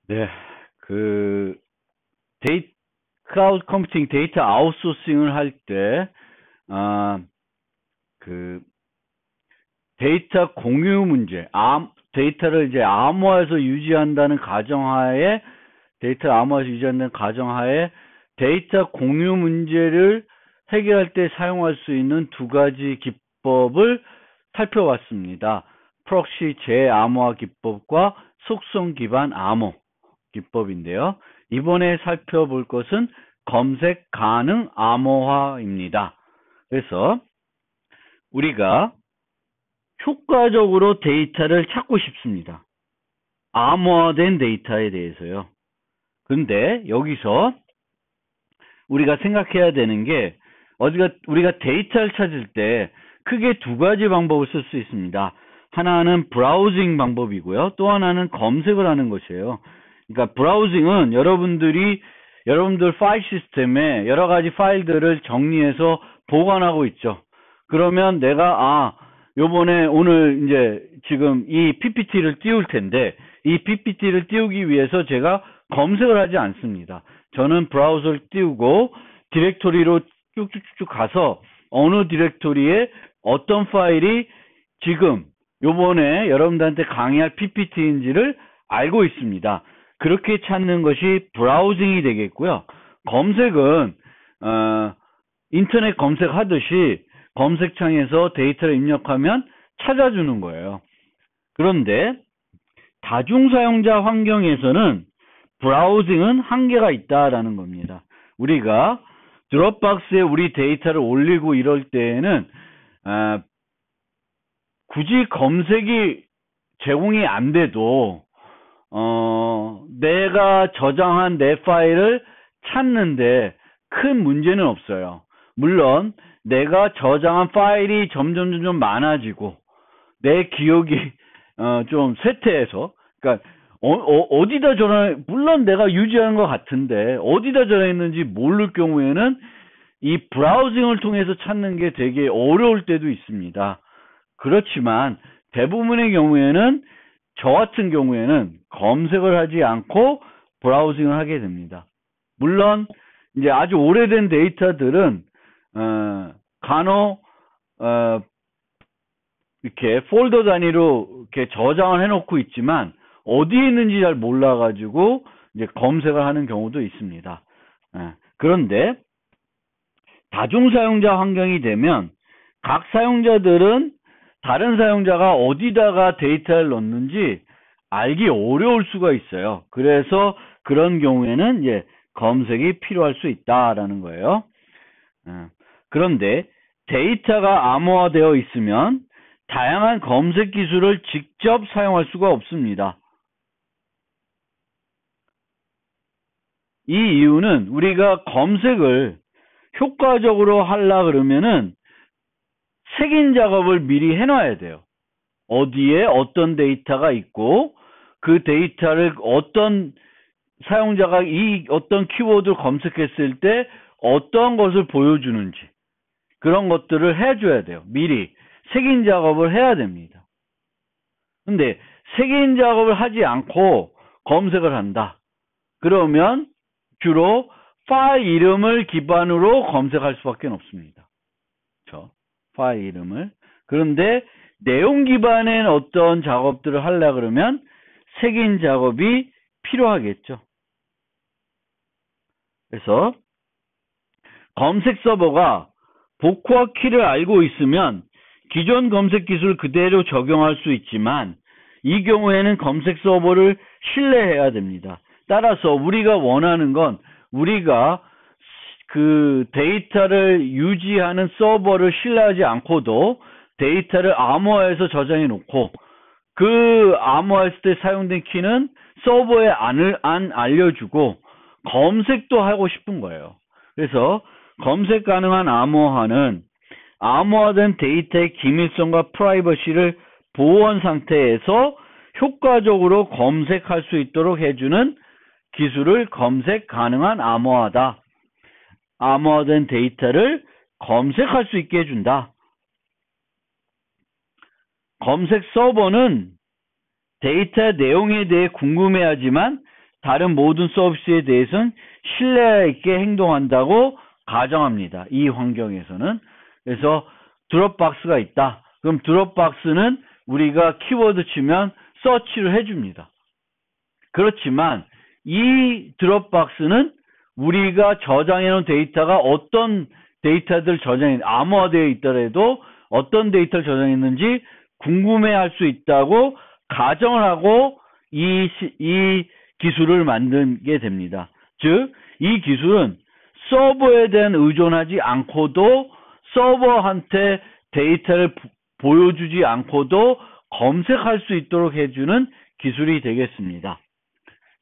네, 데이, 클라우드 컴퓨팅 데이터 아웃소싱을 할 때, 아, 그, 데이터 공유 문제, 데이터를 이제 암호화해서 유지한다는 가정하에, 데이터 암호화해서 유지한다는 가정하에 데이터 공유 문제를 해결할 때 사용할 수 있는 두 가지 기법을 살펴봤습니다. 프록시 재암호화 기법과 속성 기반 암호 기법인데요. 이번에 살펴볼 것은 검색 가능 암호화입니다. 그래서 우리가 효과적으로 데이터를 찾고 싶습니다. 암호화된 데이터에 대해서요. 근데 여기서 우리가 생각해야 되는 게 우리가 데이터를 찾을 때 크게 두 가지 방법을 쓸 수 있습니다. 하나는 브라우징 방법이고요. 또 하나는 검색을 하는 것이에요. 그러니까 브라우징은 여러분들 파일 시스템에 여러 가지 파일들을 정리해서 보관하고 있죠. 그러면 내가 요번에 오늘 이제 지금 이 PPT를 띄울 텐데 이 PPT를 띄우기 위해서 제가 검색을 하지 않습니다. 저는 브라우저를 띄우고 디렉토리로 쭉쭉쭉 가서 어느 디렉토리에 어떤 파일이 지금 요번에 여러분들한테 강의할 PPT인지를 알고 있습니다. 그렇게 찾는 것이 브라우징이 되겠고요. 검색은 인터넷 검색하듯이 검색창에서 데이터를 입력하면 찾아주는 거예요. 그런데 다중사용자 환경에서는 브라우징은 한계가 있다라는 겁니다. 우리가 드롭박스에 우리 데이터를 올리고 이럴 때에는 굳이 검색이 제공이 안 돼도 내가 저장한 내 파일을 찾는데 큰 문제는 없어요. 물론 내가 저장한 파일이 점점 많아지고 내 기억이 좀 쇠퇴해서, 그러니까 어디다 물론 내가 유지하는 것 같은데 어디다 저장했는지 모를 경우에는 이 브라우징을 통해서 찾는 게 되게 어려울 때도 있습니다. 그렇지만 대부분의 경우에는 저 같은 경우에는 검색을 하지 않고 브라우징을 하게 됩니다. 물론 이제 아주 오래된 데이터들은 간혹 이렇게 폴더 단위로 이렇게 저장을 해놓고 있지만 어디에 있는지 잘 몰라가지고 이제 검색을 하는 경우도 있습니다. 그런데 다중사용자 환경이 되면 각 사용자들은 다른 사용자가 어디다가 데이터를 넣는지 알기 어려울 수가 있어요. 그래서 그런 경우에는 이제 검색이 필요할 수 있다라는 거예요. 그런데 데이터가 암호화되어 있으면 다양한 검색 기술을 직접 사용할 수가 없습니다. 이 이유는 우리가 검색을 효과적으로 하려 그러면은 색인 작업을 미리 해놔야 돼요. 어디에 어떤 데이터가 있고 그 데이터를 어떤 사용자가 어떤 키워드를 검색했을 때 어떤 것을 보여주는지 그런 것들을 해줘야 돼요. 미리 색인 작업을 해야 됩니다. 근데 색인 작업을 하지 않고 검색을 한다. 그러면 주로 파일 이름을 기반으로 검색할 수밖에 없습니다. 그렇죠? 파일 이름을. 그런데 내용 기반의 어떤 작업들을 하려 그러면 색인 작업이 필요하겠죠. 그래서 검색 서버가 복구와 키를 알고 있으면 기존 검색 기술을 그대로 적용할 수 있지만 이 경우에는 검색 서버를 신뢰해야 됩니다. 따라서 우리가 원하는 건 우리가 그 데이터를 유지하는 서버를 신뢰하지 않고도 데이터를 암호화해서 저장해 놓고 그 암호화했을 때 사용된 키는 서버에 안 알려주고 검색도 하고 싶은 거예요. 그래서 검색 가능한 암호화는 암호화된 데이터의 기밀성과 프라이버시를 보호한 상태에서 효과적으로 검색할 수 있도록 해주는 기술을 검색 가능한 암호화다. 암호화된 데이터를 검색할 수 있게 해준다. 검색 서버는 데이터 내용에 대해 궁금해하지만 다른 모든 서비스에 대해서는 신뢰 있게 행동한다고 가정합니다. 이 환경에서는. 그래서 드롭박스가 있다. 그럼 드롭박스는 우리가 키워드 치면 서치를 해줍니다. 그렇지만 이 드롭박스는 우리가 저장해놓은 데이터가 어떤 데이터들 암호화되어 있더라도 어떤 데이터를 저장했는지 궁금해할 수 있다고 가정을 하고 이 기술을 만들게 됩니다. 즉, 이 기술은 서버에 대한 의존하지 않고도 서버한테 데이터를 보여주지 않고도 검색할 수 있도록 해주는 기술이 되겠습니다.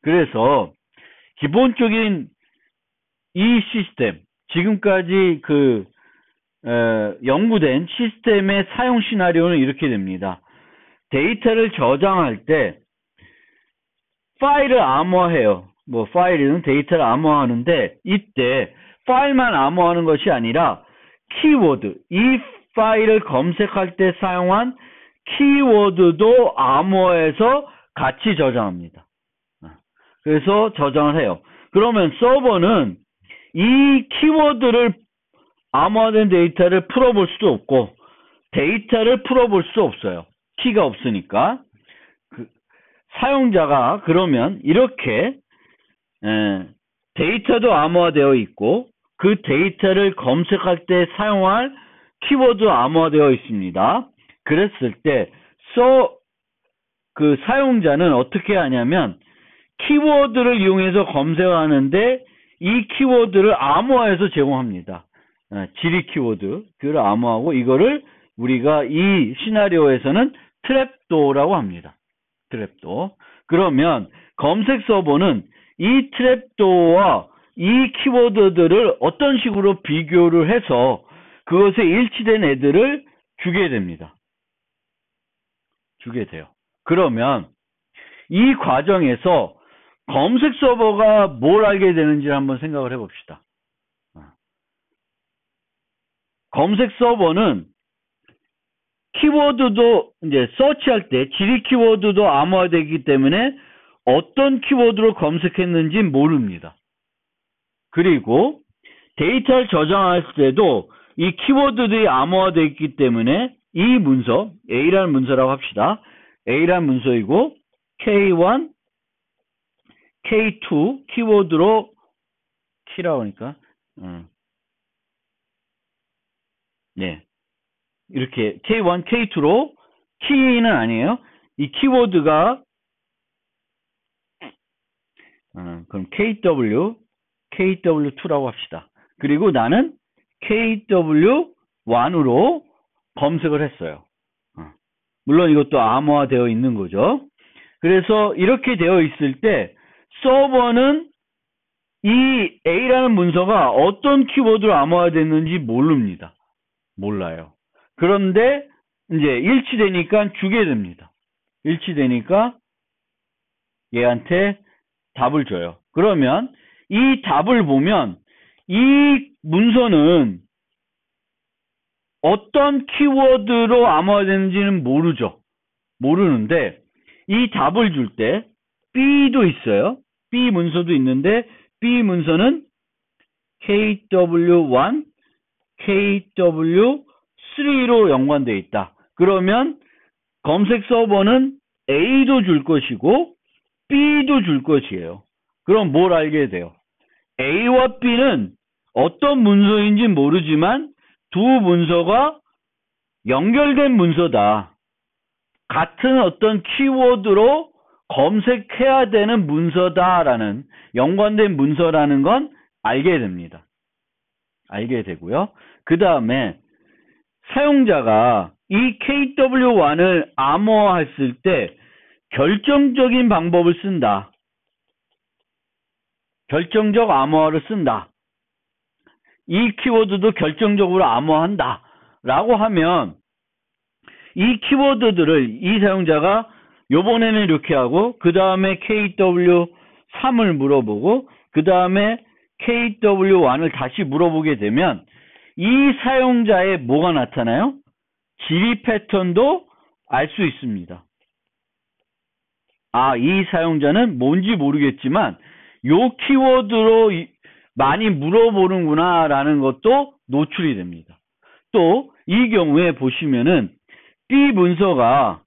그래서 기본적인 이 시스템, 지금까지 연구된 시스템의 사용 시나리오는 이렇게 됩니다. 데이터를 저장할 때 파일을 암호화해요. 파일은 데이터를 암호화하는데 이때 파일만 암호화하는 것이 아니라 키워드, 이 파일을 검색할 때 사용한 키워드도 암호화해서 같이 저장합니다. 그래서 저장을 해요. 그러면 서버는 이 키워드를 암호화된 데이터를 풀어볼 수도 없고 데이터를 풀어볼 수 없어요. 키가 없으니까. 사용자가 그러면 이렇게 데이터도 암호화되어 있고 그 데이터를 검색할 때 사용할 키워드 암호화되어 있습니다. 그랬을 때 그 사용자는 어떻게 하냐면 키워드를 이용해서 검색하는데 이 키워드를 암호화해서 제공합니다. 지리 키워드, 그걸 암호하고 이거를 우리가 이 시나리오에서는 트랩도어라고 합니다. 트랩도어. 그러면 검색 서버는 이 트랩도어와 이 키워드들을 어떤 식으로 비교를 해서 그것에 일치된 애들을 주게 됩니다. 주게 돼요. 그러면 이 과정에서 검색 서버가 뭘 알게 되는지 한번 생각을 해봅시다. 검색 서버는 키워드도 이제 서치할 때 지리 키워드도 암호화되기 때문에 어떤 키워드로 검색했는지 모릅니다. 그리고 데이터를 저장할 때도 이 키워드들이 암호화되어 있기 때문에 이 문서, A라는 문서라고 합시다. A라는 문서이고 K1, K2 키워드로 키라고 하니까 네. 이렇게 K1, K2로 키는 아니에요. 이 키워드가 그럼 KW, KW2라고 합시다. 그리고 나는 KW1으로 검색을 했어요. 물론 이것도 암호화되어 있는 거죠. 그래서 이렇게 되어 있을 때 서버는 이 A라는 문서가 어떤 키워드로 암호화됐는지 모릅니다. 몰라요. 그런데 이제 일치되니까 주게 됩니다. 일치되니까 얘한테 답을 줘요. 그러면 이 답을 보면 이 문서는 어떤 키워드로 암호화되는지는 모르죠. 모르는데 이 답을 줄 때 B도 있어요. B 문서도 있는데 B 문서는 KW1, KW3로 연관되어 있다. 그러면 검색 서버는 A도 줄 것이고 B도 줄 것이에요. 그럼 뭘 알게 돼요? A와 B는 어떤 문서인지 모르지만 두 문서가 연결된 문서다. 같은 어떤 키워드로 검색해야 되는 문서다라는 연관된 문서라는 건 알게 됩니다. 알게 되고요. 그 다음에 사용자가 이 KW1을 암호화했을 때 결정적인 방법을 쓴다. 결정적 암호화를 쓴다. 이 키워드도 결정적으로 암호화한다. 라고 하면 이 키워드들을 이 사용자가 요번에는 이렇게 하고 그 다음에 KW3을 물어보고 그 다음에 KW1을 다시 물어보게 되면 이 사용자의 뭐가 나타나요? 지리 패턴도 알 수 있습니다. 이 사용자는 뭔지 모르겠지만 요 키워드로 많이 물어보는구나 라는 것도 노출이 됩니다. 또 이 경우에 보시면은 B 문서가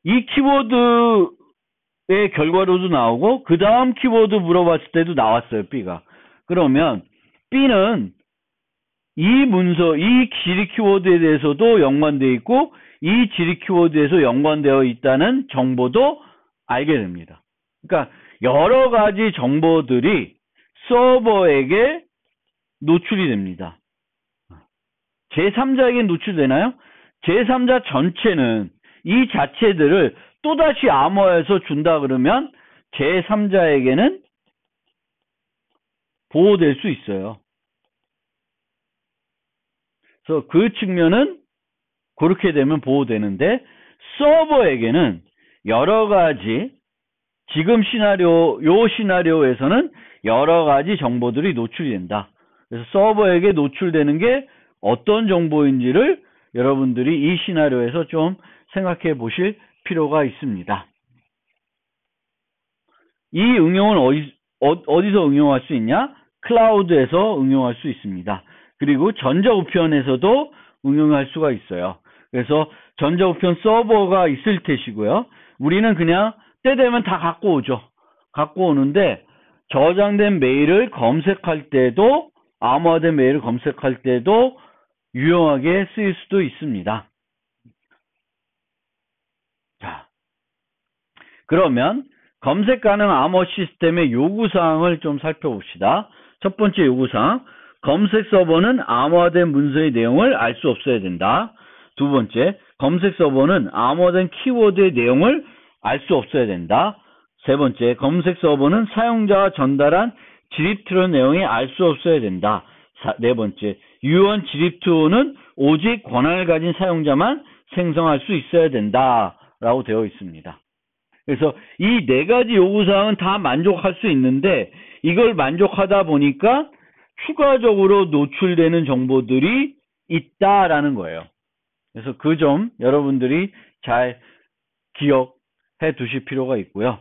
이 키워드의 결과로도 나오고 그 다음 키워드 물어봤을 때도 나왔어요. B가. 그러면 B는 이 문서, 이 지리 키워드에 대해서도 연관되어 있고 이 지리 키워드에서 연관되어 있다는 정보도 알게 됩니다. 그러니까 여러 가지 정보들이 서버에게 노출이 됩니다. 제3자에게 노출되나요? 제3자 전체는 이 자체들을 또다시 암호화해서 준다 그러면 제3자에게는 보호될 수 있어요. 그래서 그 측면은 그렇게 되면 보호되는데 서버에게는 여러 가지 지금 요 시나리오에서는 여러 가지 정보들이 노출이 된다. 그래서 서버에게 노출되는 게 어떤 정보인지를 여러분들이 이 시나리오에서 좀 생각해 보실 필요가 있습니다. 이 응용은 어디서 응용할 수 있냐? 클라우드에서 응용할 수 있습니다. 그리고 전자우편에서도 응용할 수가 있어요. 그래서 전자우편 서버가 있을 테시고요. 우리는 그냥 때 되면 다 갖고 오죠. 갖고 오는데 저장된 메일을 검색할 때도 암호화된 메일을 검색할 때도 유용하게 쓰일 수도 있습니다. 자, 그러면 검색 가능 암호 시스템의 요구사항을 좀 살펴봅시다. 첫 번째 요구사항, 검색 서버는 암호화된 문서의 내용을 알 수 없어야 된다. 두 번째, 검색 서버는 암호화된 키워드의 내용을 알 수 없어야 된다. 세 번째, 검색 서버는 사용자가 전달한 지립트로 내용이 알 수 없어야 된다. 네 번째, 유효한 지립트는 오직 권한을 가진 사용자만 생성할 수 있어야 된다. 라고 되어 있습니다. 그래서 이 네 가지 요구사항은 다 만족할 수 있는데 이걸 만족하다 보니까 추가적으로 노출되는 정보들이 있다라는 거예요. 그래서 그 점 여러분들이 잘 기억해 두실 필요가 있고요.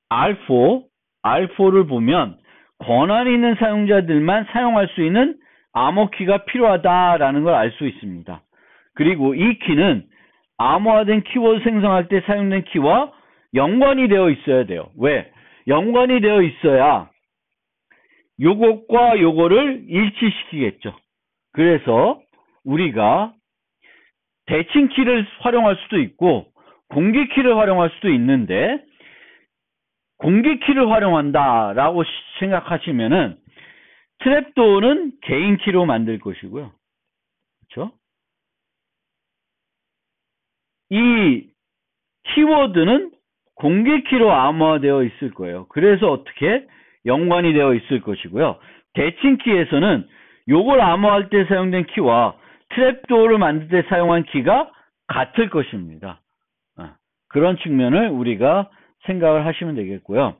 R4를 보면 권한 있는 사용자들만 사용할 수 있는 암호키가 필요하다라는 걸 알 수 있습니다. 그리고 이 키는 암호화된 키워드 생성할 때 사용된 키와 연관이 되어 있어야 돼요. 왜? 연관이 되어 있어야 요것과 요거를 일치시키겠죠. 그래서 우리가 대칭키를 활용할 수도 있고 공개키를 활용할 수도 있는데 공개키를 활용한다라고 생각하시면은 트랩도어는 개인키로 만들 것이고요. 그렇죠? 이 키워드는 공개키로 암호화되어 있을 거예요. 그래서 어떻게 연관이 되어 있을 것이고요. 대칭키에서는 요걸 암호화할 때 사용된 키와 트랩도어를 만들 때 사용한 키가 같을 것입니다. 그런 측면을 우리가 생각을 하시면 되겠고요.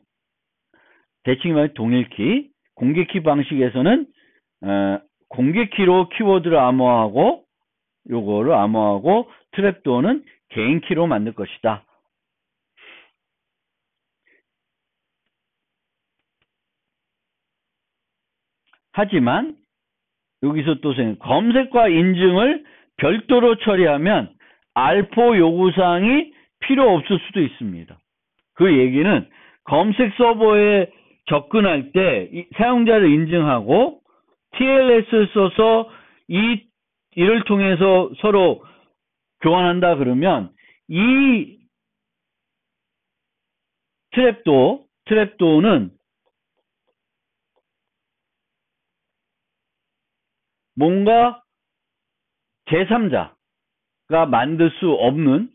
대칭이 말하는 동일키, 공개키 방식에서는 공개키로 키워드를 암호화하고 요거를 암호화하고 트랩도어는 개인키로 만들 것이다. 하지만 여기서 또 검색과 인증을 별도로 처리하면 R4 요구사항이 필요 없을 수도 있습니다. 그 얘기는 검색 서버에 접근할 때 사용자를 인증하고 TLS를 써서 이를 통해서 서로 교환한다 그러면 이 트랩도어는 뭔가 제3자가 만들 수 없는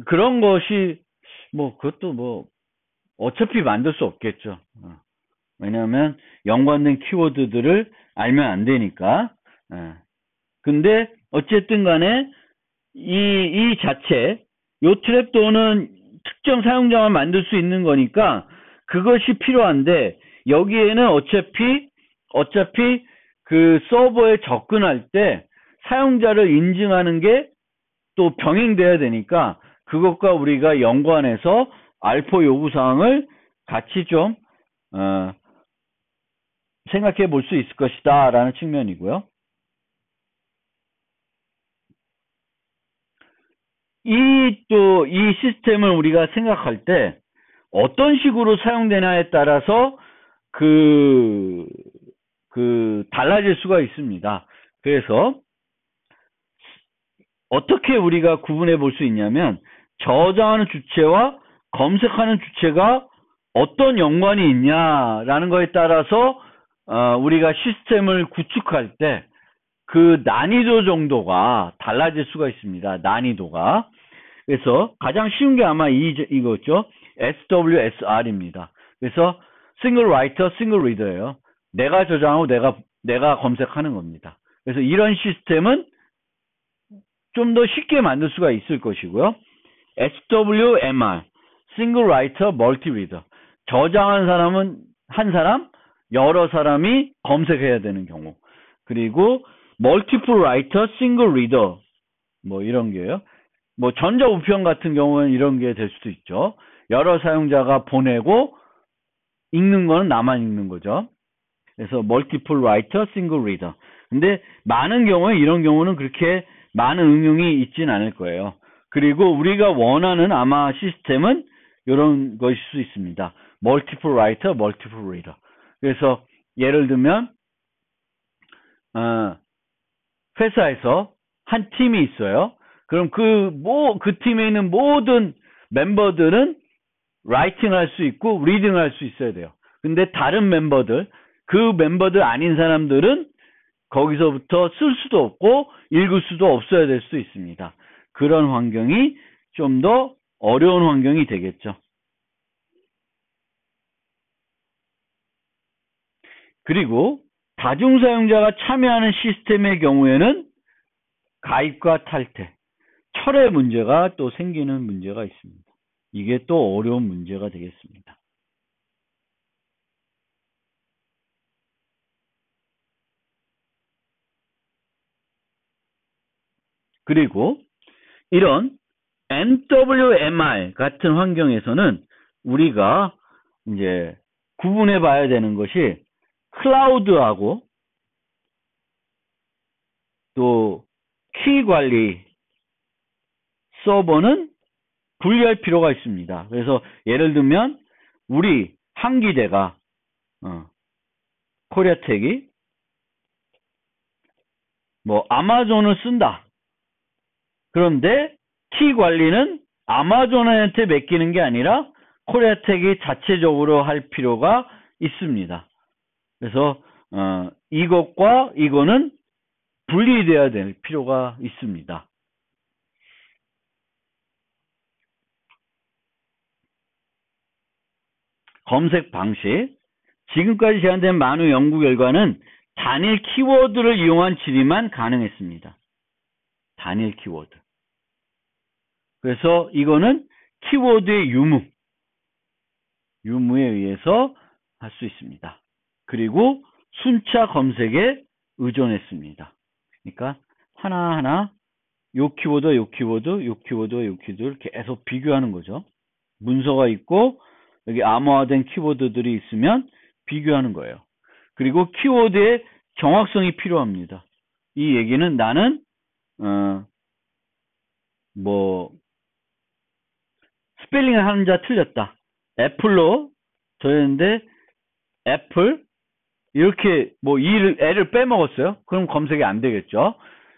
그런 것이 그것도 어차피 만들 수 없겠죠. 왜냐하면 연관된 키워드들을 알면 안 되니까. 근데 어쨌든 간에 이 자체 요 트랩도어는 특정 사용자만 만들 수 있는 거니까 그것이 필요한데 여기에는 어차피 그 서버에 접근할 때 사용자를 인증하는 게 또 병행돼야 되니까 그것과 우리가 연관해서 알포 요구사항을 같이 좀 생각해 볼 수 있을 것이다 라는 측면이고요. 이 시스템을 우리가 생각할 때 어떤 식으로 사용되냐에 따라서 달라질 수가 있습니다. 그래서 어떻게 우리가 구분해 볼 수 있냐면 저장하는 주체와 검색하는 주체가 어떤 연관이 있냐라는 거에 따라서 우리가 시스템을 구축할 때 그 난이도 정도가 달라질 수가 있습니다. 난이도가. 그래서 가장 쉬운 게 아마 이거죠. SWSR입니다. 그래서 Single Writer, Single Reader예요. 내가 저장하고 내가 검색하는 겁니다. 그래서 이런 시스템은 좀 더 쉽게 만들 수가 있을 것이고요. SWMR, Single Writer, Multi Reader. 저장한 사람은 한 사람, 여러 사람이 검색해야 되는 경우. 그리고 Multiple Writer, Single Reader. 뭐 이런 게요. 뭐 전자우편 같은 경우는 이런 게 될 수도 있죠. 여러 사용자가 보내고 읽는 거는 나만 읽는 거죠. 그래서 Multiple Writer, Single Reader. 근데 많은 경우에 이런 경우는 그렇게 많은 응용이 있진 않을 거예요. 그리고 우리가 원하는 아마 시스템은 이런 것일 수 있습니다. Multiple Writer, Multiple Reader. 그래서 예를 들면 회사에서 한 팀이 있어요. 그럼 그 팀에 있는 모든 멤버들은 라이팅 할 수 있고 리딩 할 수 있어야 돼요. 근데 다른 그 멤버들 아닌 사람들은 거기서부터 쓸 수도 없고 읽을 수도 없어야 될 수도 있습니다. 그런 환경이 좀 더 어려운 환경이 되겠죠. 그리고 다중사용자가 참여하는 시스템의 경우에는 가입과 탈퇴, 철회 문제가 또 생기는 문제가 있습니다. 이게 또 어려운 문제가 되겠습니다. 그리고 이런 NWMR 같은 환경에서는 우리가 이제 구분해 봐야 되는 것이 클라우드하고 또 키 관리 서버는 분리할 필요가 있습니다. 그래서 예를 들면 우리 한기대가 코리아텍이 뭐 아마존을 쓴다. 그런데 키 관리는 아마존한테 맡기는 게 아니라 코리아텍이 자체적으로 할 필요가 있습니다. 그래서 이것과 이거는 분리돼야 될 필요가 있습니다. 검색 방식. 지금까지 제한된 많은 연구 결과는 단일 키워드를 이용한 질의만 가능했습니다. 단일 키워드. 그래서 이거는 키워드의 유무에 의해서 할 수 있습니다. 그리고 순차 검색에 의존했습니다. 그러니까 하나하나 요 키워드와 키워드를 계속 비교하는 거죠. 문서가 있고 여기 암호화된 키워드들이 있으면 비교하는 거예요. 그리고 키워드의 정확성이 필요합니다. 이 얘기는 나는 스펠링 한자 틀렸다. 애플로 저였는데 애플 이렇게 L을 빼먹었어요. 그럼 검색이 안 되겠죠.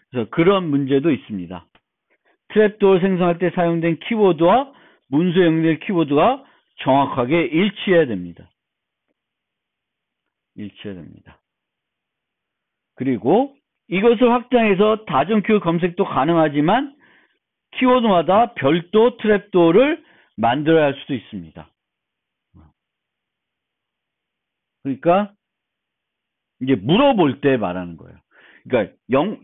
그래서 그런 문제도 있습니다. 트랩도어를 생성할 때 사용된 키워드와 문서에 연결된 키워드가 정확하게 일치해야 됩니다. 그리고 이것을 확장해서 다중키워드 검색도 가능하지만 키워드마다 별도 트랩도어를 만들어야 할 수도 있습니다. 그러니까 이제 물어볼 때 말하는 거예요. 그러니까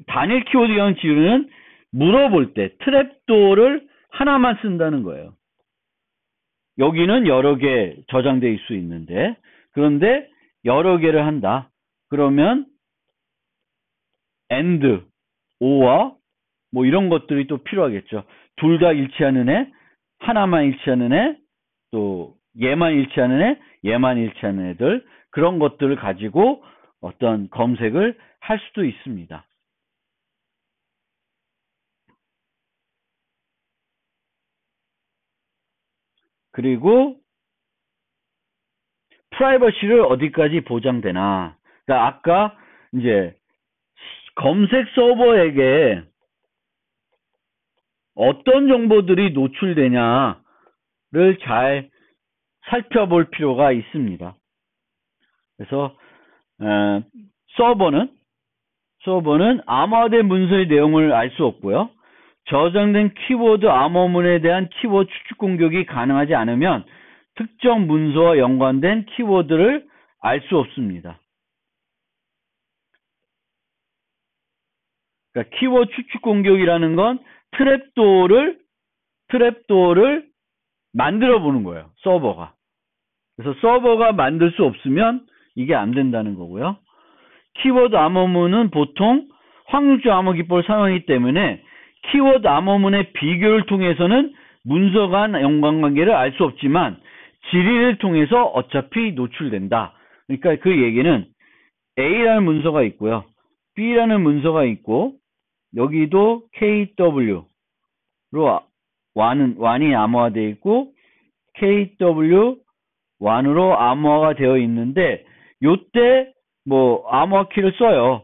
단일 키워드 형 지우는 물어볼 때 트랩도어를 하나만 쓴다는 거예요. 여기는 여러 개 저장될 수 있는데 그런데 여러 개를 한다. 그러면 and, or와 이런 것들이 또 필요하겠죠. 둘 다 일치하는 애, 하나만 일치하는 애, 또 얘만 일치하는 애, 얘만 일치하는 애들, 그런 것들을 가지고 어떤 검색을 할 수도 있습니다. 그리고 프라이버시를 어디까지 보장되나. 그러니까 아까 이제 검색 서버에게 어떤 정보들이 노출되냐를 잘 살펴볼 필요가 있습니다. 그래서 서버는 암호화된 문서의 내용을 알 수 없고요. 저장된 키워드 암호문에 대한 키워드 추측 공격이 가능하지 않으면 특정 문서와 연관된 키워드를 알 수 없습니다. 그러니까 키워드 추측 공격이라는 건 트랩도어를 만들어 보는 거예요. 서버가. 그래서 서버가 만들 수 없으면 이게 안 된다는 거고요. 키워드 암호문은 보통 확률적 암호 기법을 사용하기 때문에 키워드 암호문의 비교를 통해서는 문서 간 연관관계를 알 수 없지만 질의를 통해서 어차피 노출된다. 그러니까 그 얘기는 A라는 문서가 있고요. B라는 문서가 있고 여기도 KW로 완이 암호화되어 있고 KW1으로 암호화가 되어 있는데 요때 뭐 암호화 키를 써요.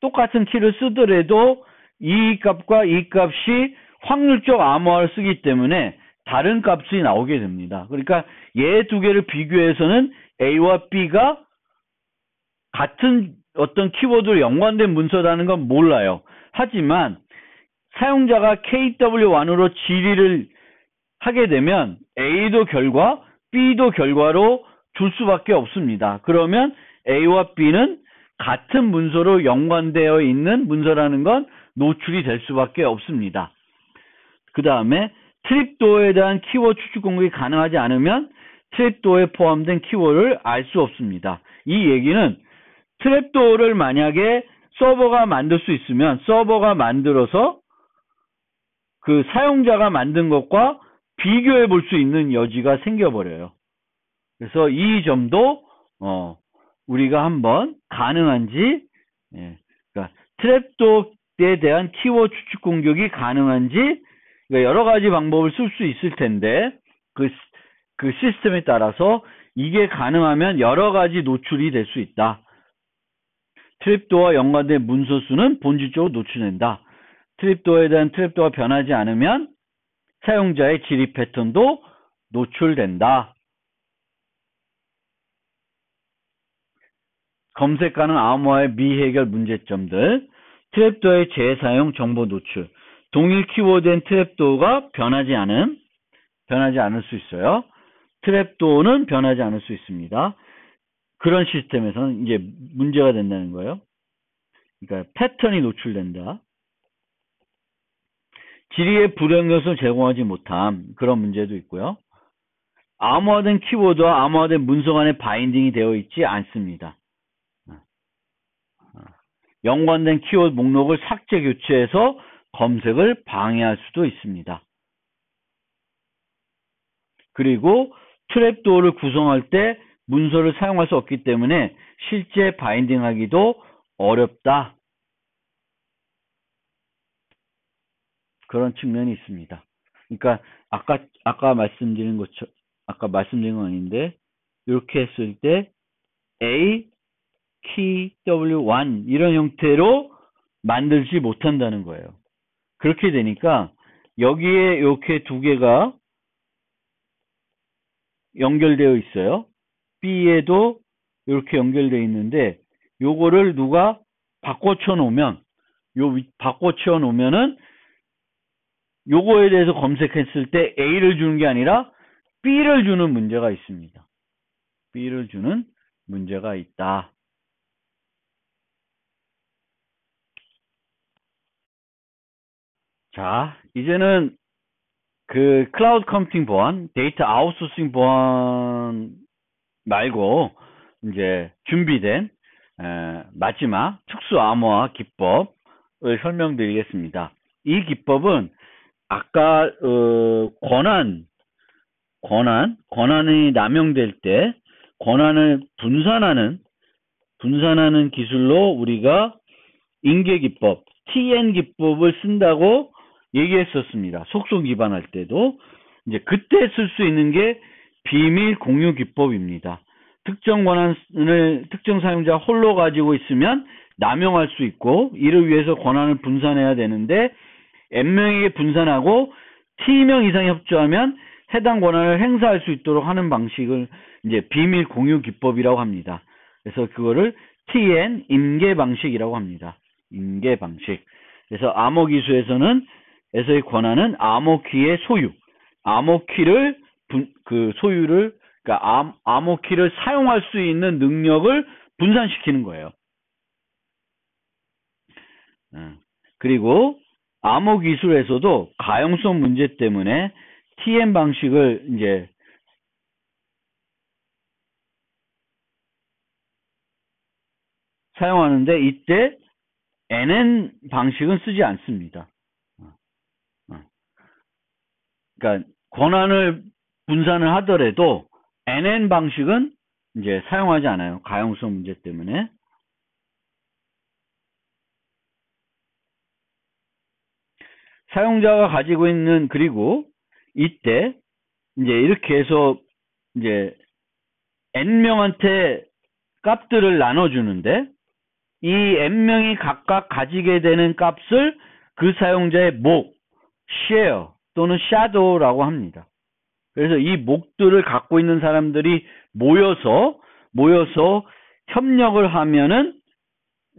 똑같은 키를 쓰더라도 이 값과 이 값이 확률적 암호화를 쓰기 때문에 다른 값이 나오게 됩니다. 그러니까 얘 두 개를 비교해서는 A와 B가 같은 어떤 키워드로 연관된 문서라는 건 몰라요. 하지만 사용자가 KW1으로 질의를 하게 되면 A도 결과, B도 결과로 줄 수밖에 없습니다. 그러면 A와 B는 같은 문서로 연관되어 있는 문서라는 건 노출이 될 수밖에 없습니다. 그 다음에 트랩도어에 대한 키워드 추측 공격이 가능하지 않으면 트랩도어에 포함된 키워드를 알 수 없습니다. 이 얘기는 트랩도어를 만약에 서버가 만들 수 있으면 서버가 만들어서 그 사용자가 만든 것과 비교해 볼 수 있는 여지가 생겨버려요. 그래서 이 점도 우리가 한번 가능한지, 그러니까 트랩도어에 대한 키워드 추측 공격이 가능한지 그러니까 여러 가지 방법을 쓸 수 있을 텐데 그 시스템에 따라서 이게 가능하면 여러 가지 노출이 될 수 있다. 트랩도어와 연관된 문서 수는 본질적으로 노출된다. 트랩도어에 대한 트랩도어가 변하지 않으면 사용자의 질의 패턴도 노출된다. 검색 가능 암호화의 미해결 문제점들, 트랩도어의 재사용 정보 노출, 동일 키워드엔 트랩도어가 변하지 않을 수 있어요. 트랩도어는 변하지 않을 수 있습니다. 그런 시스템에서는 이제 문제가 된다는 거예요. 그러니까 패턴이 노출된다. 질의의 불용 요소를 제공하지 못함. 그런 문제도 있고요. 암호화된 키워드와 암호화된 문서 간의 바인딩이 되어 있지 않습니다. 연관된 키워드 목록을 삭제 교체해서 검색을 방해할 수도 있습니다. 그리고 트랩도어를 구성할 때 문서를 사용할 수 없기 때문에 실제 바인딩하기도 어렵다. 그런 측면이 있습니다. 그러니까 아까 말씀드린 건 아닌데 이렇게 했을 때 A, KW1 이런 형태로 만들지 못한다는 거예요. 그렇게 되니까 여기에 이렇게 두 개가 연결되어 있어요. B에도 이렇게 연결되어 있는데 요거를 누가 바꿔쳐 놓으면은 요거에 대해서 검색했을 때 A를 주는 게 아니라 B를 주는 문제가 있습니다. B를 주는 문제가 있다. 자, 이제는 그 클라우드 컴퓨팅 보안, 데이터 아웃소싱 보안 말고 이제 준비된 마지막 특수 암호화 기법을 설명드리겠습니다. 이 기법은 아까 권한 권한이 남용될 때 권한을 분산하는 기술로 우리가 인계기법, TN 기법을 쓴다고 얘기했었습니다. 속성 기반할 때도. 이제 그때 쓸 수 있는 게 비밀 공유 기법입니다. 특정 권한을 특정 사용자 홀로 가지고 있으면 남용할 수 있고, 이를 위해서 권한을 분산해야 되는데 n명에게 분산하고 t명 이상이 협조하면 해당 권한을 행사할 수 있도록 하는 방식을 이제 비밀 공유 기법이라고 합니다. 그래서 그거를 TN 임계 방식이라고 합니다. 임계 방식. 그래서 암호기술에서는 에서의 권한은 암호키의 소유, 암호키를 소유를, 그러니까 암호키를 사용할 수 있는 능력을 분산시키는 거예요. 그리고 암호기술에서도 가용성 문제 때문에 TN 방식을 이제 사용하는데, 이때 NN 방식은 쓰지 않습니다. 그러니까 권한을 분산을 하더라도 NN 방식은 이제 사용하지 않아요. 가용성 문제 때문에. 사용자가 가지고 있는, 그리고 이때 이제 이렇게 해서 이제 n명한테 값들을 나눠주는데, 이 n명이 각각 가지게 되는 값을 그 사용자의 목, share 또는 shadow라고 합니다. 그래서 이 목들을 갖고 있는 사람들이 모여서 협력을 하면은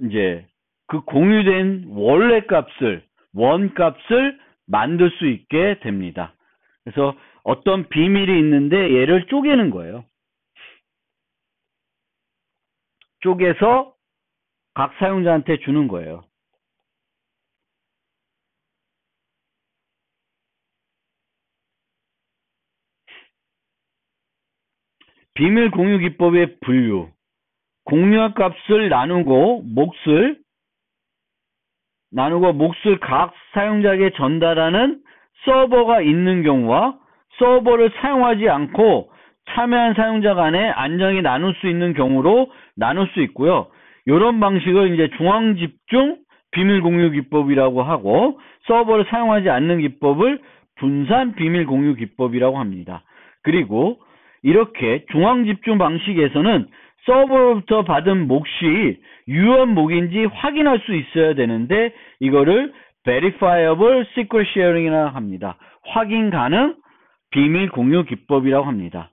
이제 그 공유된 원래 값을, 원값을 만들 수 있게 됩니다. 그래서 어떤 비밀이 있는데 얘를 쪼개는 거예요. 쪼개서 각 사용자한테 주는 거예요. 비밀 공유 기법의 분류. 공유한 값을 나누고 몫을 각 사용자에게 전달하는 서버가 있는 경우와 서버를 사용하지 않고 참여한 사용자 간에 안정히 나눌 수 있는 경우로 나눌 수 있고요. 이런 방식을 이제 중앙집중 비밀 공유 기법이라고 하고, 서버를 사용하지 않는 기법을 분산 비밀 공유 기법이라고 합니다. 그리고 이렇게 중앙집중 방식에서는 서버로부터 받은 몫이 유효한 몫인지 확인할 수 있어야 되는데, 이거를 verifiable secret sharing이라고 합니다. 확인 가능 비밀 공유 기법이라고 합니다.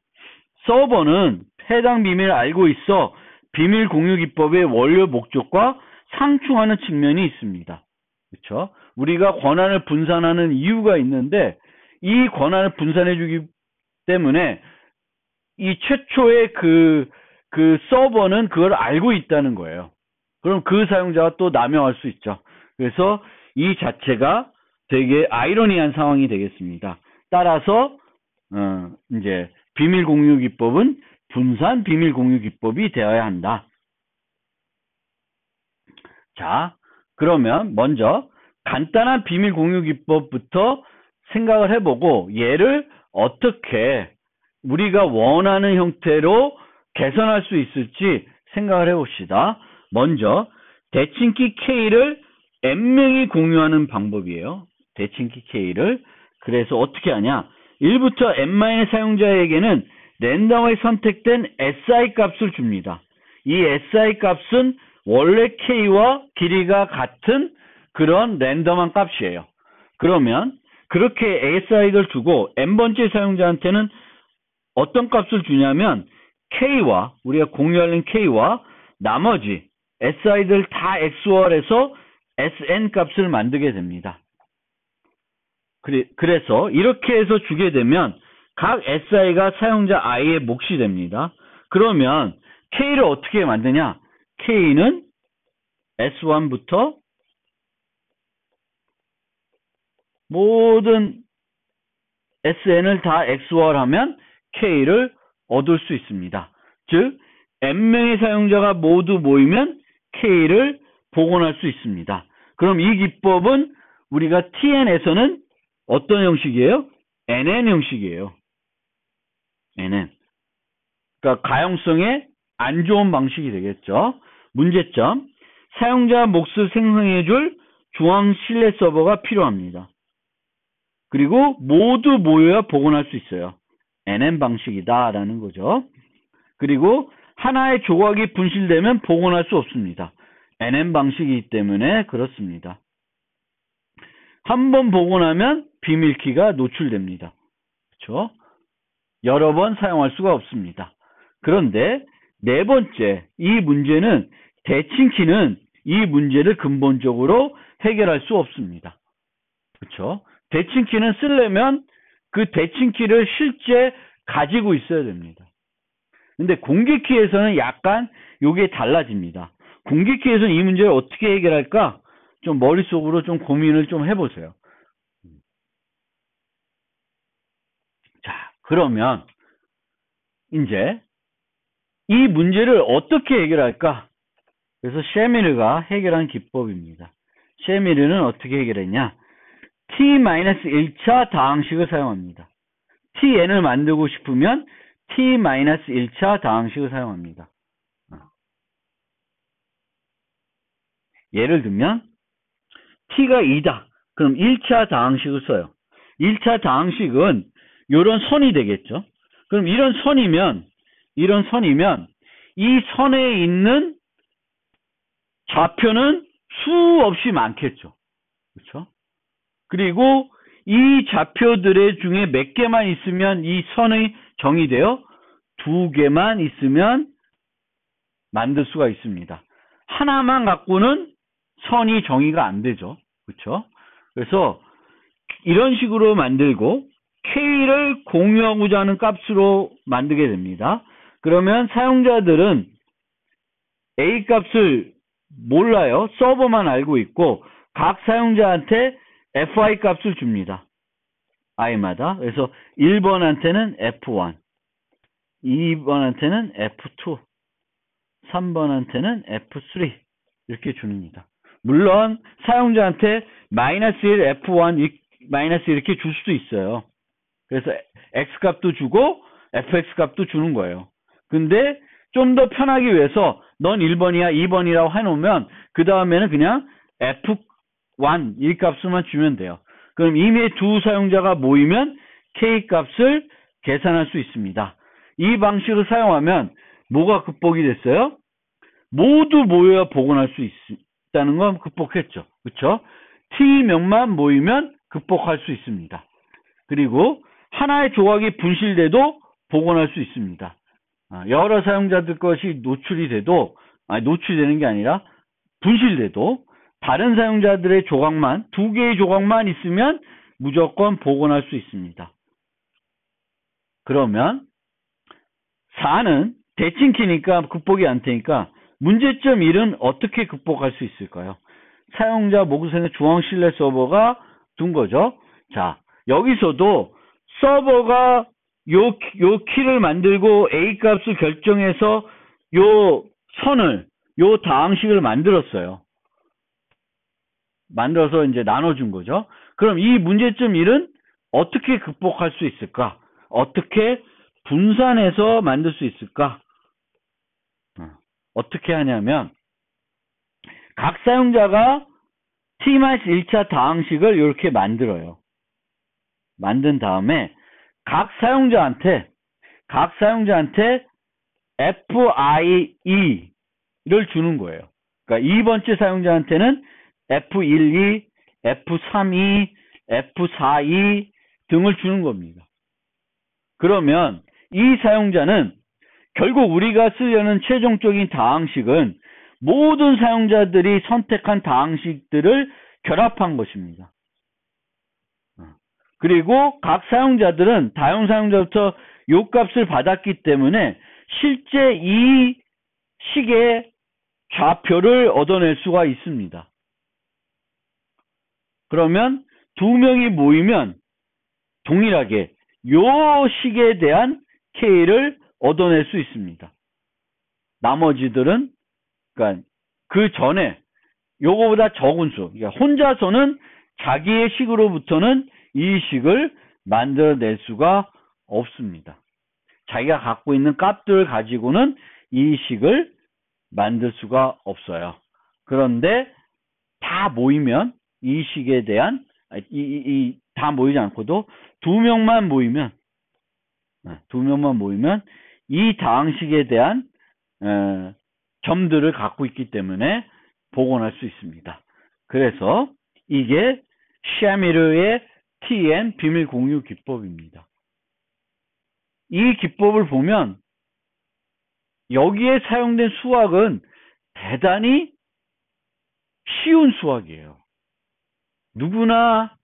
서버는 해당 비밀을 알고 있어 비밀 공유 기법의 원료 목적과 상충하는 측면이 있습니다. 그렇죠? 우리가 권한을 분산하는 이유가 있는데, 이 권한을 분산해 주기 때문에 이 최초의 그 서버는 그걸 알고 있다는 거예요. 그럼 그 사용자가 또 남용할 수 있죠. 그래서 이 자체가 되게 아이러니한 상황이 되겠습니다. 따라서 이제 비밀 공유 기법은 분산 비밀 공유 기법이 되어야 한다. 자, 그러면 먼저 간단한 비밀 공유 기법부터 생각을 해보고, 얘를 어떻게 우리가 원하는 형태로 개선할 수 있을지 생각을 해봅시다. 먼저 대칭키 K를 n명이 공유하는 방법이에요. 대칭키 K를. 그래서 어떻게 하냐? 1부터 n- 사용자에게는 랜덤하게 선택된 SI 값을 줍니다. 이 SI 값은 원래 K와 길이가 같은 그런 랜덤한 값이에요. 그러면 그렇게 SI를 주고 n번째 사용자한테는 어떤 값을 주냐면, K와 우리가 공유하는 K와 나머지 SI들 다 XOR해서 SN 값을 만들게 됩니다. 그래서 이렇게 해서 주게 되면 각 SI가 사용자 I의 몫이 됩니다. 그러면 K를 어떻게 만드냐? K는 S1부터 모든 SN을 다 XOR하면 K를 얻을 수 있습니다. 즉, n명의 사용자가 모두 모이면 K를 복원할 수 있습니다. 그럼 이 기법은 우리가 TN에서는 어떤 형식이에요? NN 형식이에요. nn. 그러니까 가용성에 안 좋은 방식이 되겠죠. 문제점. 사용자 몫을 생성해줄 중앙 실내 서버가 필요합니다. 그리고 모두 모여야 복원할 수 있어요. nn 방식이다라는 거죠. 그리고 하나의 조각이 분실되면 복원할 수 없습니다. nn 방식이기 때문에 그렇습니다. 한 번 복원하면 비밀키가 노출됩니다. 그렇죠? 여러 번 사용할 수가 없습니다. 그런데 네 번째, 이 문제는 대칭키는 이 문제를 근본적으로 해결할 수 없습니다. 그렇죠? 대칭키는 쓰려면 그 대칭키를 실제 가지고 있어야 됩니다. 근데 공개키에서는 약간 이게 달라집니다. 공개키에서는 이 문제를 어떻게 해결할까? 좀 머릿속으로 좀 고민을 좀 해보세요. 자, 그러면 이제 이 문제를 어떻게 해결할까? 그래서 셰미르가 해결한 기법입니다. 셰미르는 어떻게 해결했냐? t-1차 다항식을 사용합니다. tn을 만들고 싶으면 t-1차 다항식을 사용합니다. 예를 들면 t가 2다. 그럼 1차 다항식을 써요. 1차 다항식은 이런 선이 되겠죠. 그럼 이런 선이면 이 선에 있는 좌표는 수없이 많겠죠. 그렇죠? 그리고 이 좌표들의 중에 몇 개만 있으면 이 선의 정의되어 2개만 있으면 만들 수가 있습니다. 하나만 갖고는 선이 정의가 안 되죠. 그렇죠? 그래서 이런 식으로 만들고 K를 공유하고자 하는 값으로 만들게 됩니다. 그러면 사용자들은 A 값을 몰라요. 서버만 알고 있고 각 사용자한테 FI 값을 줍니다. i마다. 그래서 1번한테는 F1, 2번한테는 F2, 3번한테는 F3 이렇게 줍니다. 물론 사용자한테 -1, F1, -1 이렇게 줄 수도 있어요. 그래서 X값도 주고 FX 값도 주는 거예요. 근데 좀 더 편하기 위해서 넌 1번이야 2번이라고 해놓으면 그 다음에는 그냥 F1 이 값을만 주면 돼요. 그럼 이미 두 사용자가 모이면 K 값을 계산할 수 있습니다. 이 방식을 사용하면 뭐가 극복이 됐어요? 모두 모여야 복원할 수 있다는 건 극복했죠. 그렇죠? T명만 모이면 극복할 수 있습니다. 그리고 하나의 조각이 분실돼도 복원할 수 있습니다. 여러 사용자들 것이 노출이 돼도, 노출되는 게 아니라 분실돼도 다른 사용자들의 조각만, 2개의 조각만 있으면 무조건 복원할 수 있습니다. 그러면 4는 대칭키니까 극복이 안 되니까 문제점 1은 어떻게 극복할 수 있을까요? 사용자 모국생의 중앙 실내 서버가 둔 거죠. 자, 여기서도 서버가 요 키를 만들고 A 값을 결정해서 요 선을, 요 다항식을 만들었어요. 만들어서 이제 나눠준 거죠. 그럼 이 문제점 1은 어떻게 극복할 수 있을까? 어떻게 분산해서 만들 수 있을까? 어떻게 하냐면 각 사용자가 T-1차 다항식을 이렇게 만들어요. 만든 다음에 각 사용자한테 FIE를 주는 거예요. 그러니까 2번째 사용자한테는 F12, F32, F42 등을 주는 겁니다. 그러면 이 사용자는 결국 우리가 쓰려는 최종적인 다항식은 모든 사용자들이 선택한 다항식들을 결합한 것입니다. 그리고 각 사용자들은 다용 사용자부터 요 값을 받았기 때문에 실제 이 식의 좌표를 얻어낼 수가 있습니다. 그러면 2명이 모이면 동일하게 요 식에 대한 K를 얻어낼 수 있습니다. 나머지들은 그러니까 그 전에 요거보다 적은 수, 그러니까 혼자서는 자기의 식으로부터는 이 식을 만들어낼 수가 없습니다. 자기가 갖고 있는 값들을 가지고는 이 식을 만들 수가 없어요. 그런데 다 모이면 이 식에 대한 다 모이지 않고도 두 명만 모이면 이 다항식에 대한 점들을 갖고 있기 때문에 복원할 수 있습니다. 그래서 이게 샤미르의 TN 비밀 공유 기법입니다. 이 기법을 보면 여기에 사용된 수학은 대단히 쉬운 수학이에요. 누구나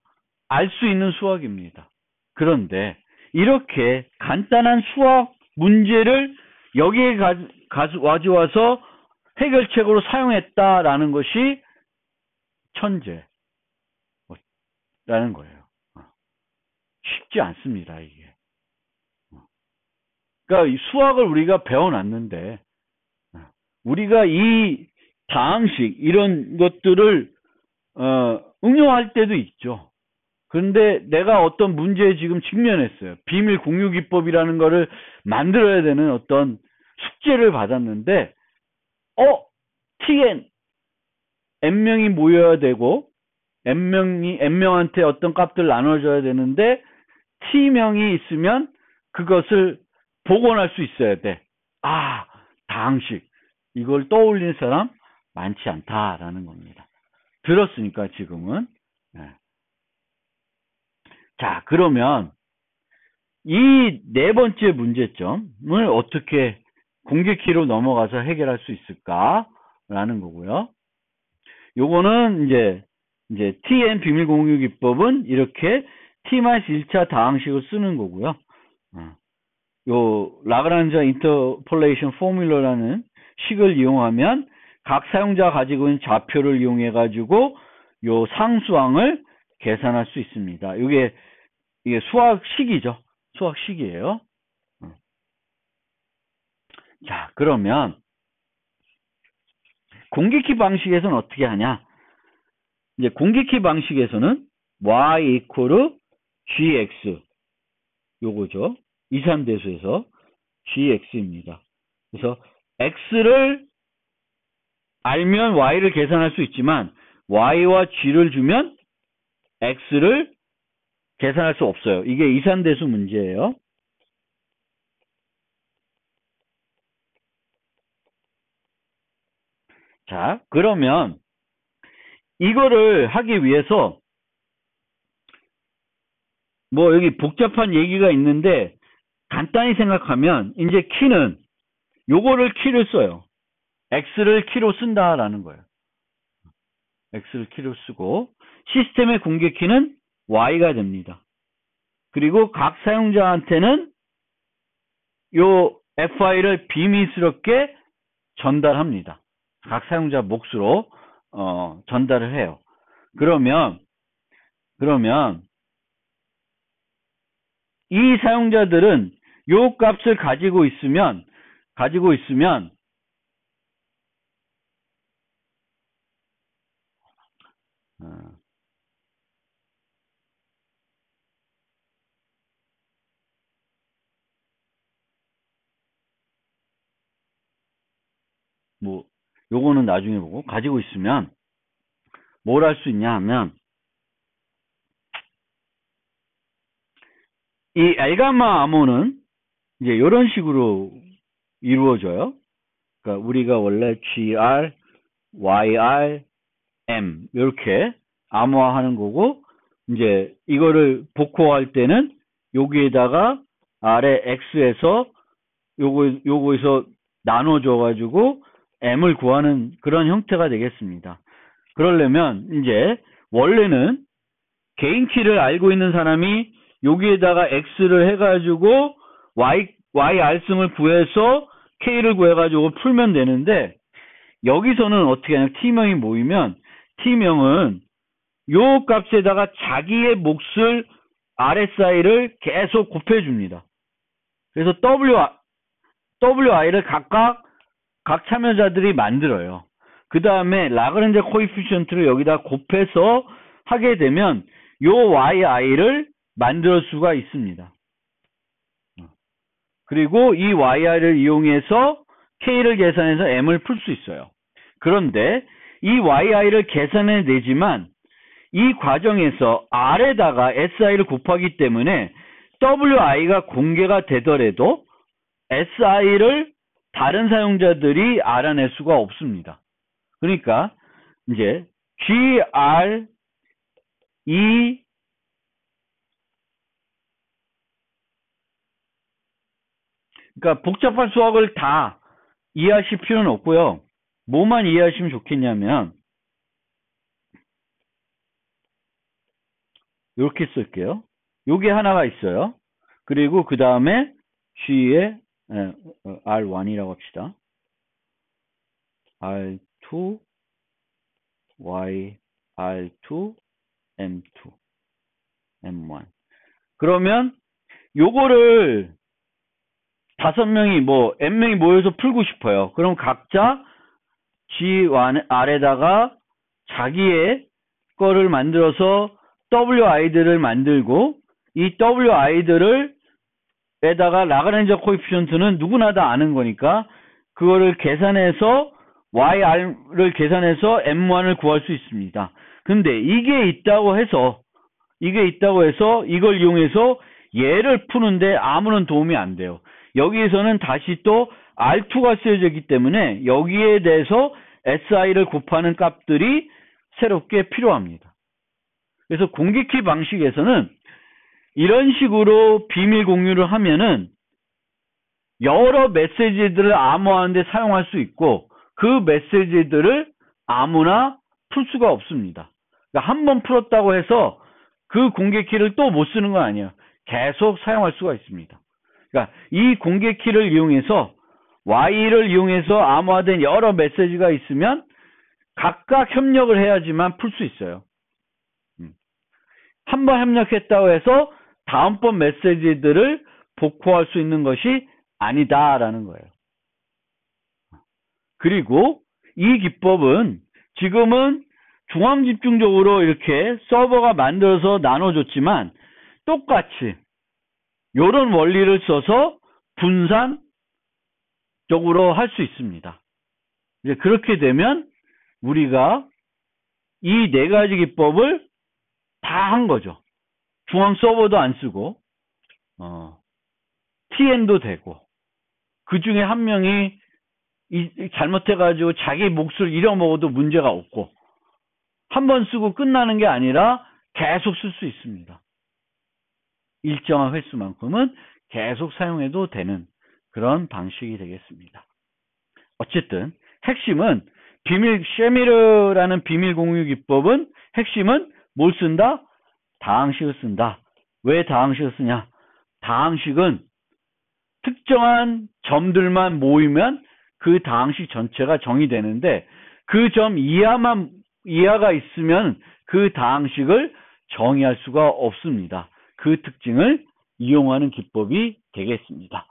알 수 있는 수학입니다. 그런데 이렇게 간단한 수학 문제를 여기에 가져와서 해결책으로 사용했다라는 것이 천재라는 거예요. 쉽지 않습니다, 이게. 그러니까 이 수학을 우리가 배워놨는데 우리가 이 다항식 이런 것들을 응용할 때도 있죠. 그런데 내가 어떤 문제에 지금 직면했어요. 비밀 공유 기법이라는 거를 만들어야 되는 어떤 숙제를 받았는데 tn n명이 모여야 되고 n명한테 어떤 값들 나눠줘야 되는데 t명이 있으면 그것을 복원할 수 있어야 돼. 다항식. 이걸 떠올린 사람 많지 않다라는 겁니다. 들었으니까 지금은. 자, 그러면 이 네 번째 문제점을 어떻게 공개키로 넘어가서 해결할 수 있을까라는 거고요. 요거는 이제 TN 비밀 공유 기법은 이렇게 T-1차 다항식을 쓰는 거고요. 요 라그랑지 인터폴레이션 포뮬러라는 식을 이용하면 각 사용자가 가지고 있는 좌표를 이용해 가지고 요 상수항을 계산할 수 있습니다. 이게 수학식이죠. 수학식이에요. 자, 그러면 공개키 방식에서는 어떻게 하냐? 이제 공개키 방식에서는 y equal gx 요거죠. 2, 3대수에서 gx입니다. 그래서 x를 알면 y를 계산할 수 있지만 y와 g를 주면 x를 계산할 수 없어요. 이게 2, 3대수 문제예요. 자, 그러면 이거를 하기 위해서 뭐 여기 복잡한 얘기가 있는데 간단히 생각하면 이제 키는 요거를 키를 써요. x를 키로 쓴다라는 거예요. x를 키로 쓰고 시스템의 공개 키는 y가 됩니다. 그리고 각 사용자한테는 요 fi를 비밀스럽게 전달합니다. 각 사용자 몫으로 전달을 해요. 그러면 이 사용자들은 요 값을 가지고 있으면 뭐 요거는 나중에 보고 가지고 있으면 뭘 할 수 있냐 하면 이 알가마 암호는 이제 이런 식으로 이루어져요. 그러니까 우리가 원래 GR, YR, M 이렇게 암호화하는 거고 이제 이거를 복호할 때는 여기에다가 아래 X에서 요거에서 나눠줘 가지고 M을 구하는 그런 형태가 되겠습니다. 그러려면 이제 원래는 개인 키를 알고 있는 사람이 여기에다가 X를 해가지고 YR승을 구해서 K를 구해가지고 풀면 되는데 여기서는 어떻게 하냐. T명이 모이면 T명은 요 값에다가 자기의 몫을 RSI를 계속 곱해줍니다. 그래서 WI를 각각 각 참여자들이 만들어요. 그 다음에 라그랑지 코에피션트를 여기다 곱해서 하게 되면 요 YI를 만들 수가 있습니다. 그리고 이 yi를 이용해서 k를 계산해서 m을 풀 수 있어요. 그런데 이 yi를 계산해내지만 이 과정에서 r에다가 si를 곱하기 때문에 wi가 공개가 되더라도 si를 다른 사용자들이 알아낼 수가 없습니다. 그러니까 이제 gr 그러니까 복잡한 수학을 다 이해하실 필요는 없고요. 뭐만 이해하시면 좋겠냐면 이렇게 쓸게요. 요게 하나가 있어요. 그리고 그 다음에 G에 R1이라고 합시다. R2, Y, R2, M2, M1. 그러면 요거를 5명이 N명이 모여서 풀고 싶어요. 그럼 각자 G1R에다가 자기의 거를 만들어서 wi들을 만들고 이 wi들을 에다가 라그란지 코에피션트는 누구나 다 아는 거니까 그거를 계산해서 YR을 계산해서 M1을 구할 수 있습니다. 근데 이게 있다고 해서 이걸 이용해서 얘를 푸는데 아무런 도움이 안 돼요. 여기에서는 다시 또 R2가 쓰여져 있기 때문에 여기에 대해서 SI를 곱하는 값들이 새롭게 필요합니다. 그래서 공개키 방식에서는 이런 식으로 비밀 공유를 하면은 여러 메시지들을 암호하는데 사용할 수 있고 그 메시지들을 아무나 풀 수가 없습니다. 그러니까 한 번 풀었다고 해서 그 공개키를 또 못 쓰는 건 아니에요. 계속 사용할 수가 있습니다. 그러니까 이 공개키를 이용해서 Y를 이용해서 암호화된 여러 메시지가 있으면 각각 협력을 해야지만 풀 수 있어요. 한 번 협력했다고 해서 다음번 메시지들을 복호할 수 있는 것이 아니다라는 거예요. 그리고 이 기법은 지금은 중앙집중적으로 이렇게 서버가 만들어서 나눠줬지만 똑같이 이런 원리를 써서 분산적으로 할 수 있습니다. 이제 그렇게 되면 우리가 이 4가지 기법을 다 한 거죠. 중앙 서버도 안 쓰고 TN도 되고 그 중에 한 명이 잘못해가지고 자기 몫을 잃어먹어도 문제가 없고 한 번 쓰고 끝나는 게 아니라 계속 쓸 수 있습니다. 일정한 횟수만큼은 계속 사용해도 되는 그런 방식이 되겠습니다. 어쨌든 핵심은 쉐미르라는 비밀 공유 기법은 핵심은 뭘 쓴다? 다항식을 쓴다. 왜 다항식을 쓰냐? 다항식은 특정한 점들만 모이면 그 다항식 전체가 정의되는데 그 점 이하가 있으면 그 다항식을 정의할 수가 없습니다. 그 특징을 이용하는 기법이 되겠습니다.